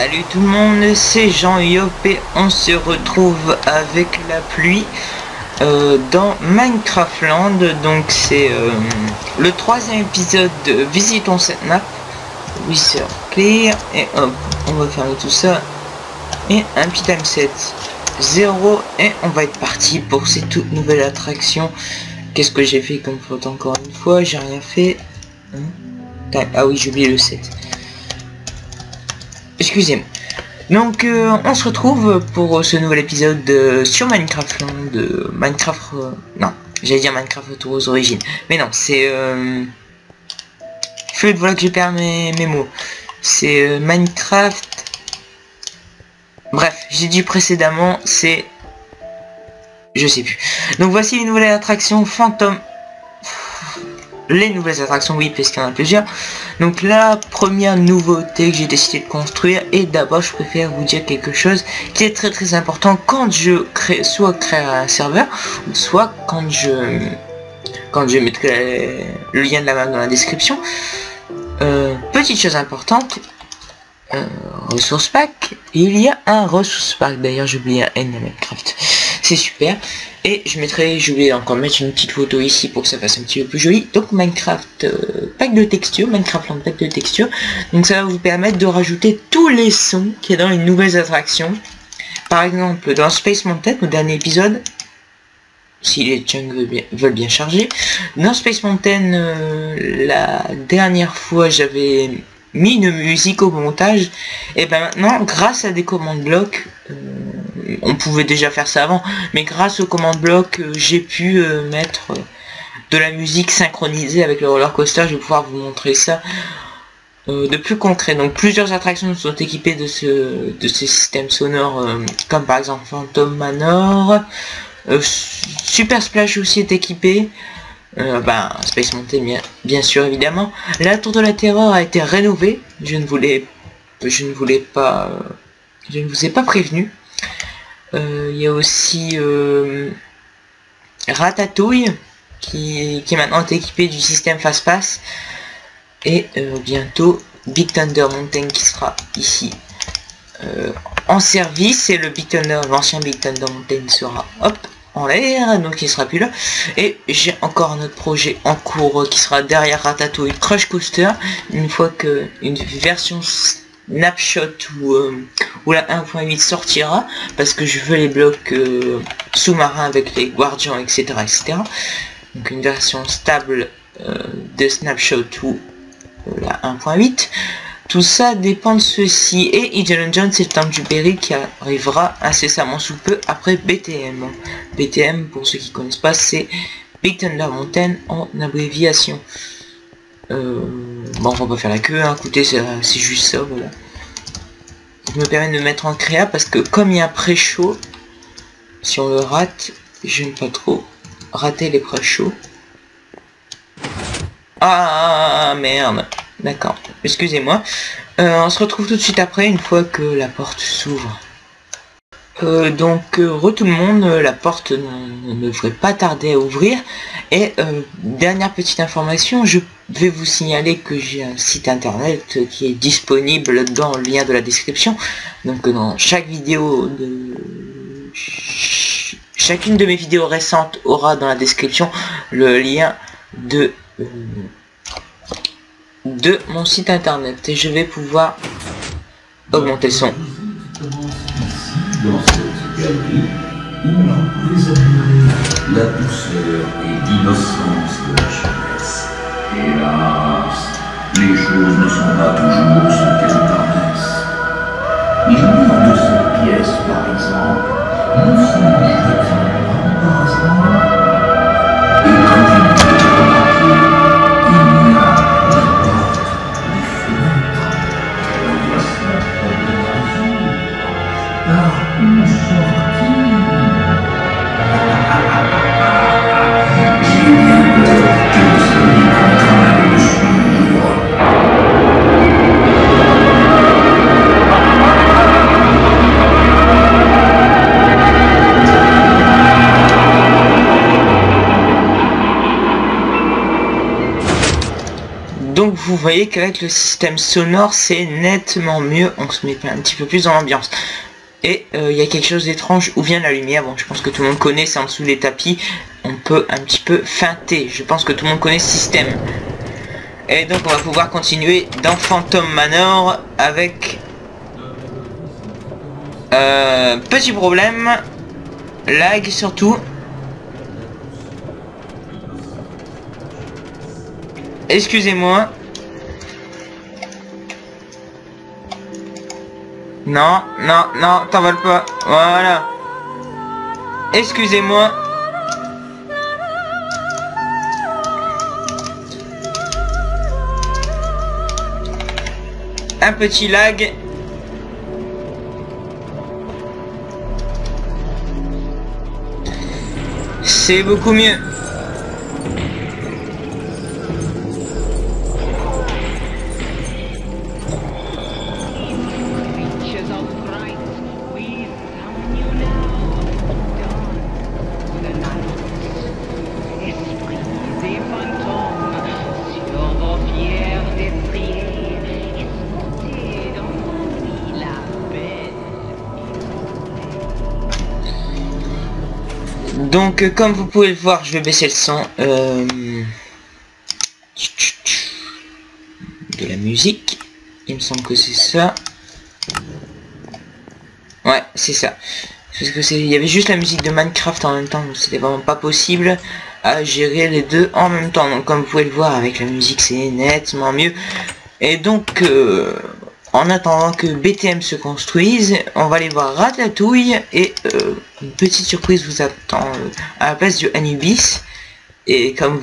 Salut tout le monde, c'est Jean-Yop et on se retrouve avec la pluie dans Minecraftland. Donc c'est le troisième épisode de Visitons cette map. Wizard Clear et hop, on va fermer tout ça et un petit time set 0 et on va être parti pour ces toutes nouvelles attractions. Qu'est-ce que j'ai fait comme faute encore une fois? J'ai rien fait. Ah oui, j'ai oublié le 7. Excusez-moi. Donc on se retrouve pour ce nouvel épisode sur Minecraftland, non, j'allais dire Minecraft Retour aux origines, mais non, c'est voilà que je perds mes mots. C'est Minecraft. Bref, j'ai dit précédemment, c'est je sais plus. Donc voici les nouvelles attractions fantômes. Les nouvelles attractions, oui, parce qu'il y en a plusieurs. Donc la première nouveauté que j'ai décidé de construire, et d'abord je préfère vous dire quelque chose qui est très important quand je crée, soit créer un serveur, soit quand je mettrai le lien de la map dans la description. Petite chose importante, ressource pack, il y a un ressource pack, d'ailleurs j'ai oublié un N dans Minecraft, c'est super. Et je vais encore mettre une petite photo ici pour que ça fasse un petit peu plus joli. Donc Minecraft pack de texture, Minecraftland pack de texture. Donc ça va vous permettre de rajouter tous les sons qui est dans les nouvelles attractions. Par exemple dans Space Mountain, au dernier épisode, si les chunks veulent bien charger. Dans Space Mountain, la dernière fois j'avais mis une musique au montage. Et ben maintenant, grâce à des commandes blocs, on pouvait déjà faire ça avant, mais grâce aux commandes blocs, j'ai pu mettre de la musique synchronisée avec le roller coaster. Je vais pouvoir vous montrer ça de plus concret. Donc plusieurs attractions sont équipées de ce système sonore, comme par exemple Phantom Manor. Super Splash aussi est équipé. Space Mountain bien sûr évidemment. La Tour de la Terreur a été rénovée. Je ne vous ai pas prévenu. Il y a aussi Ratatouille qui est maintenant équipé du système Fast Pass. Et bientôt Big Thunder Mountain qui sera ici en service. Et le Big Thunder, l'ancien Big Thunder Mountain sera en l'air, donc il sera plus là. Et j'ai encore un autre projet en cours qui sera derrière Ratatouille, Crush Coaster, une fois que une version snapshot ou la 1.8 sortira, parce que je veux les blocs sous-marins avec les guardians, etc., donc une version stable de snapshot ou la 1.8. Tout ça dépend de ceci. Et Indiana Jones et le Temple du Péril qui arrivera incessamment sous peu après BTM. BTM, pour ceux qui connaissent pas, c'est Big Thunder Mountain en abréviation. Bon, on va pas faire la queue, hein. Écoutez, c'est juste ça, voilà. Je me permets de me mettre en créa parce que comme il y a un pré-show, si on le rate, j'aime pas trop rater les pré-shows. Ah merde. D'accord, excusez-moi. On se retrouve tout de suite après, une fois que la porte s'ouvre. Donc, tout le monde, la porte ne devrait pas tarder à ouvrir. Et dernière petite information, je vais vous signaler que j'ai un site internet qui est disponible dans le lien de la description. Donc dans chaque vidéo chacune de mes vidéos récentes aura dans la description le lien de mon site internet, et je vais pouvoir augmenter le son. Dans cette galerie, où l'on pouvait admirer la douceur et l'innocence de la jeunesse. Hélas, les choses ne sont pas toujours ce qu'elles paraissent. Il mur de cette pièce, par exemple, ne songe-t-il par hasard? Et quand il peut remarquer, il y a vous voyez qu'avec le système sonore, c'est nettement mieux. On se met un petit peu plus dans l'ambiance. Et il y a quelque chose d'étrange. Où vient la lumière? Bon, je pense que tout le monde connaît, c'est en dessous des tapis. On peut un petit peu feinter. Je pense que tout le monde connaît ce système. Et donc on va pouvoir continuer dans Phantom Manor avec... petit problème. Lag surtout. Excusez-moi. Non, non, non, t'envole pas. Voilà. Excusez-moi. Un petit lag. C'est beaucoup mieux. Donc comme vous pouvez le voir, je vais baisser le son de la musique. Il me semble que c'est ça. Ouais, c'est ça. Parce que il y avait juste la musique de Minecraft en même temps, donc c'était vraiment pas possible à gérer les deux en même temps. Donc comme vous pouvez le voir, avec la musique c'est nettement mieux. Et donc en attendant que BTM se construise, on va aller voir Ratatouille et une petite surprise vous attend à la place du Anubis. Et comme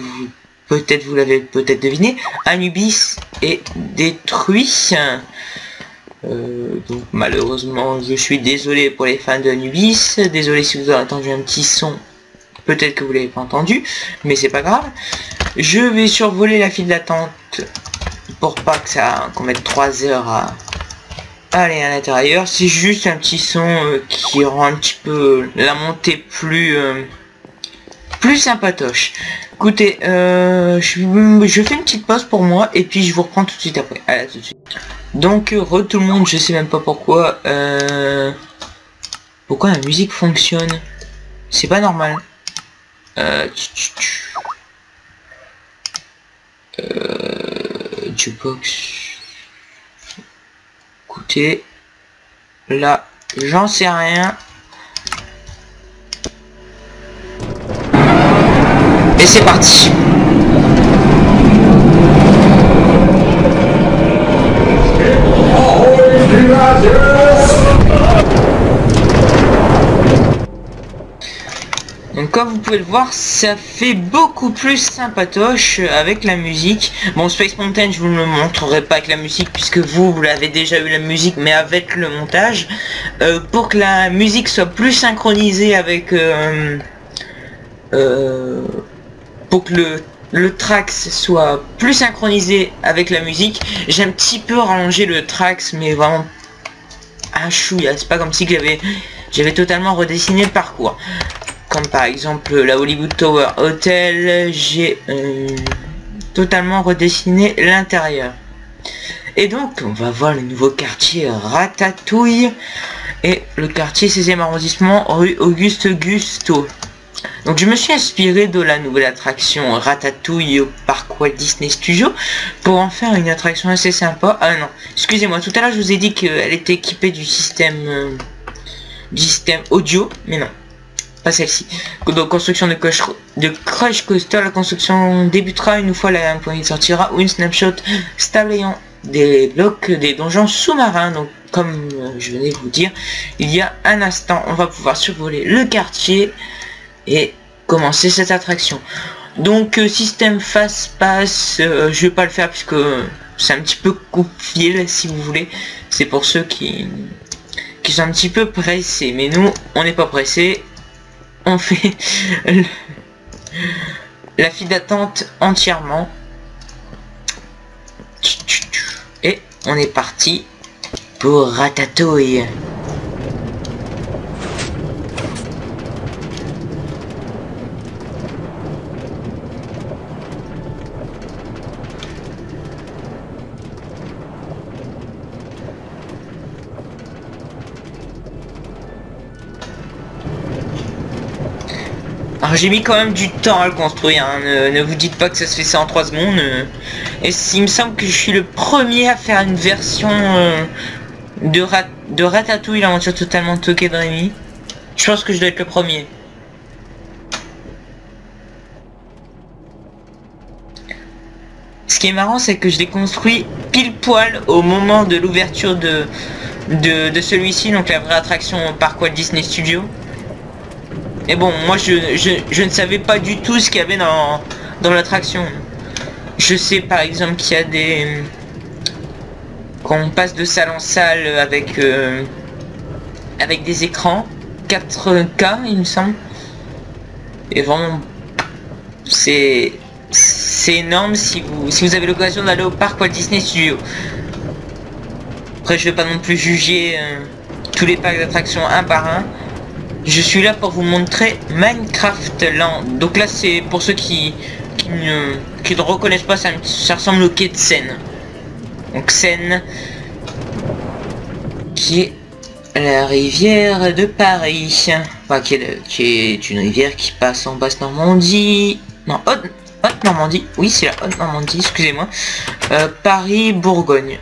vous l'avez peut-être deviné, Anubis est détruit. Donc malheureusement, je suis désolé pour les fans d'Anubis. Désolé si vous avez entendu un petit son. Peut-être que vous l'avez pas entendu, mais c'est pas grave. Je vais survoler la file d'attente pour pas que qu'on mette 3 heures à aller à l'intérieur. C'est juste un petit son qui rend un petit peu la montée plus sympatoche. Écoutez, je fais une petite pause pour moi et puis je vous reprends tout de suite après. Allez, tout de suite. Donc tout le monde, je sais même pas pourquoi la musique fonctionne. C'est pas normal. Jukebox. Écoutez, là, j'en sais rien. Et c'est parti. Donc comme vous pouvez le voir, ça fait beaucoup plus sympatoche avec la musique. Bon, Space Mountain, je vous ne le montrerai pas avec la musique puisque vous l'avez déjà eu la musique, mais avec le montage. Pour que la musique soit plus synchronisée avec... pour que le Trax soit plus synchronisé avec la musique, j'ai un petit peu rallongé le Trax, mais vraiment un chouïa. C'est pas comme si j'avais totalement redessiné le parcours. Comme par exemple la Hollywood Tower Hotel, j'ai totalement redessiné l'intérieur. Et donc on va voir le nouveau quartier Ratatouille et le quartier 16e arrondissement rue Auguste Gusto. Donc je me suis inspiré de la nouvelle attraction Ratatouille au parc Walt Disney Studios pour en faire une attraction assez sympa. Ah non, excusez-moi, tout à l'heure je vous ai dit qu'elle était équipée du système audio, mais non. Pas celle-ci. Donc construction de Crush Coaster, la construction débutera une fois la point sortira ou une snapshot stable ayant des blocs des donjons sous-marins. Donc comme je venais de vous dire il y a un instant, on va pouvoir survoler le quartier et commencer cette attraction. Donc système fast-pass, je vais pas le faire puisque c'est un petit peu coupe-fil si vous voulez. C'est pour ceux qui sont un petit peu pressés, mais nous on n'est pas pressés. On fait la file d'attente entièrement. Et on est parti pour Ratatouille. Alors j'ai mis quand même du temps à le construire, hein. Ne vous dites pas que ça se fait ça en 3 secondes. Et il me semble que je suis le premier à faire une version de Ratatouille, l'aventure totalement toquée de Rémi. Je pense que je dois être le premier. Ce qui est marrant, c'est que je l'ai construit pile poil au moment de l'ouverture de celui-ci, donc la vraie attraction Parc Walt Disney Studios. Et bon, moi je ne savais pas du tout ce qu'il y avait dans l'attraction. Je sais par exemple qu'il y a des... qu'on passe de salle en salle avec des écrans 4K il me semble. Et vraiment c'est énorme si vous avez l'occasion d'aller au parc Walt Disney Studios. Après je vais pas non plus juger tous les parcs d'attractions un par un. Je suis là pour vous montrer Minecraft Land. Donc là c'est pour ceux qui ne reconnaissent pas, ça ressemble au quai de Seine. Donc Seine qui est la rivière de Paris. Enfin qui est une rivière qui passe en Basse-Normandie. Non, Haute-Normandie. Oui c'est la Haute-Normandie, excusez-moi. Paris, Bourgogne.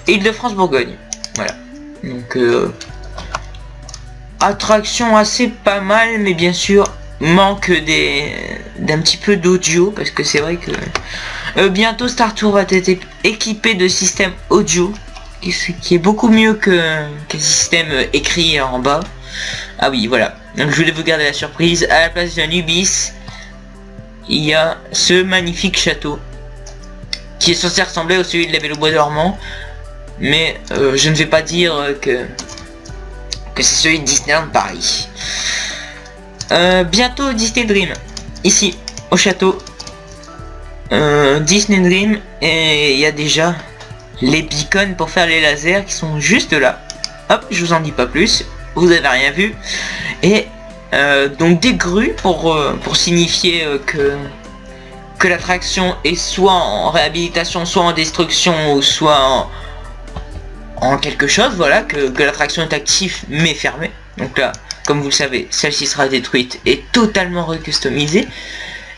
Île-de-France, Bourgogne. Voilà. Donc attraction assez pas mal, mais bien sûr manque d'un petit peu d'audio, parce que c'est vrai que bientôt Star Tours va être équipé de système audio qui est beaucoup mieux que système écrit en bas. Ah oui, voilà, donc je voulais vous garder la surprise. À la place d'un Ubis, il y a ce magnifique château qui est censé ressembler au celui de la Belle au Bois dormant, mais je ne vais pas dire que c'est celui de Disneyland Paris. Bientôt Disney Dream, ici au château. Disney Dream, et il y a déjà les beacons pour faire les lasers qui sont juste là. Hop, je vous en dis pas plus, vous avez rien vu. Et donc des grues pour signifier que l'attraction est soit en réhabilitation, soit en destruction, ou soit en quelque chose, voilà, que l'attraction est active mais fermée. Donc là, comme vous le savez, celle-ci sera détruite et totalement recustomisée.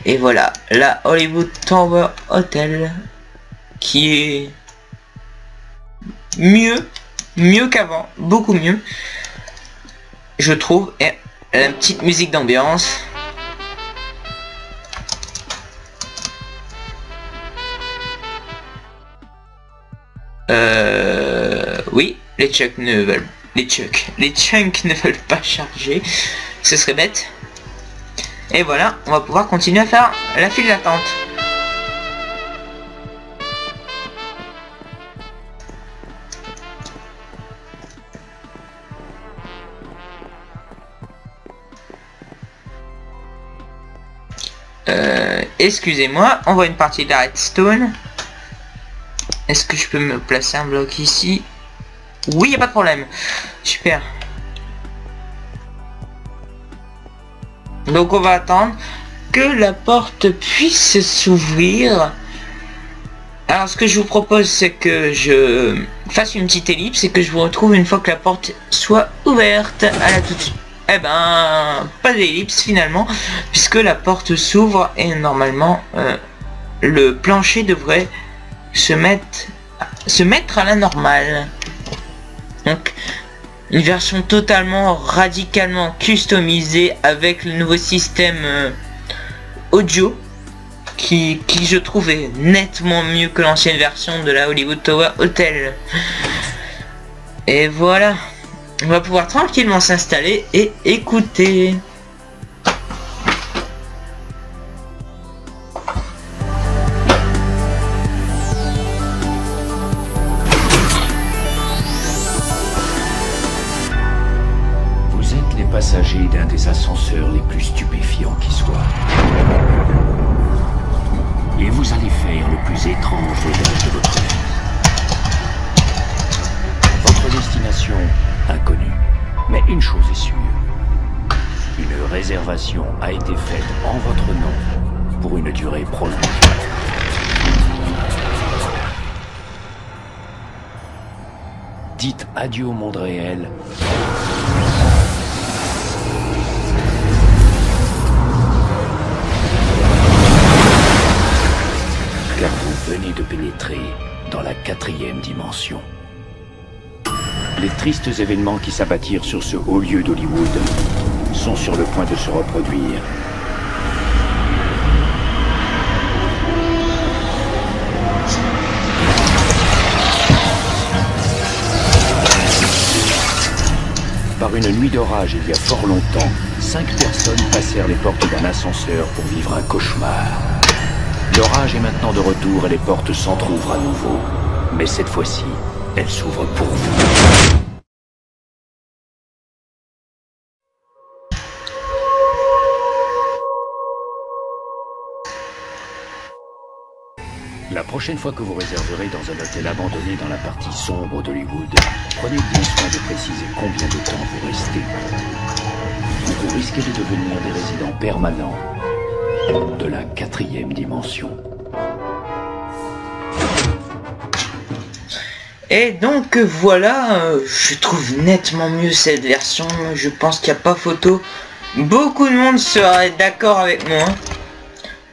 Et voilà, la Hollywood Tower Hotel qui est mieux qu'avant, beaucoup mieux, je trouve. Et la petite musique d'ambiance. Oui, les chunks ne veulent pas charger, ce serait bête. Et voilà, on va pouvoir continuer à faire la file d'attente. Excusez-moi, on voit une partie de la redstone. Est-ce que je peux me placer un bloc ici? Oui, y a pas de problème. Super. Donc on va attendre que la porte puisse s'ouvrir. Alors ce que je vous propose, c'est que je fasse une petite ellipse et que je vous retrouve une fois que la porte soit ouverte. À la toute suite. Eh ben, pas d'ellipse finalement, puisque la porte s'ouvre et normalement le plancher devrait se mettre à la normale. Donc une version totalement radicalement customisée avec le nouveau système audio qui je trouve est nettement mieux que l'ancienne version de la Hollywood Tower Hotel. Et voilà, on va pouvoir tranquillement s'installer et écouter. Passager d'un des ascenseurs les plus stupéfiants qui soit. Et vous allez faire le plus étrange voyage de votre vie. Votre destination inconnue. Mais une chose est sûre. Une réservation a été faite en votre nom pour une durée prolongée. Dites adieu au monde réel. venez de pénétrer dans la 4e dimension. Les tristes événements qui s'abattirent sur ce haut lieu d'Hollywood sont sur le point de se reproduire. Par une nuit d'orage il y a fort longtemps, 5 personnes passèrent les portes d'un ascenseur pour vivre un cauchemar. L'orage est maintenant de retour et les portes s'entr'ouvrent à nouveau. Mais cette fois-ci, elles s'ouvrent pour vous. La prochaine fois que vous réserverez dans un hôtel abandonné dans la partie sombre d'Hollywood, prenez bien soin de préciser combien de temps vous restez. Vous risquez de devenir des résidents permanents de la 4e dimension. Et donc voilà, je trouve nettement mieux cette version. Je pense qu'il n'y a pas photo. Beaucoup de monde sera d'accord avec moi.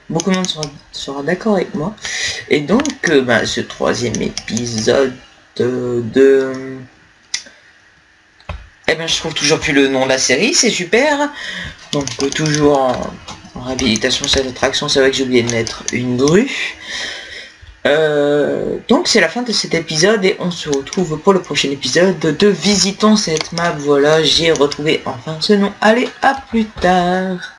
Beaucoup de monde sera d'accord avec moi. Et donc, ce 3e épisode de... je trouve toujours plus le nom de la série, c'est super. Donc, toujours en réhabilitation cette attraction, c'est vrai que j'ai oublié de mettre une grue. Donc, c'est la fin de cet épisode et on se retrouve pour le prochain épisode de Visitons cette map. Voilà, j'ai retrouvé enfin ce nom. Allez, à plus tard.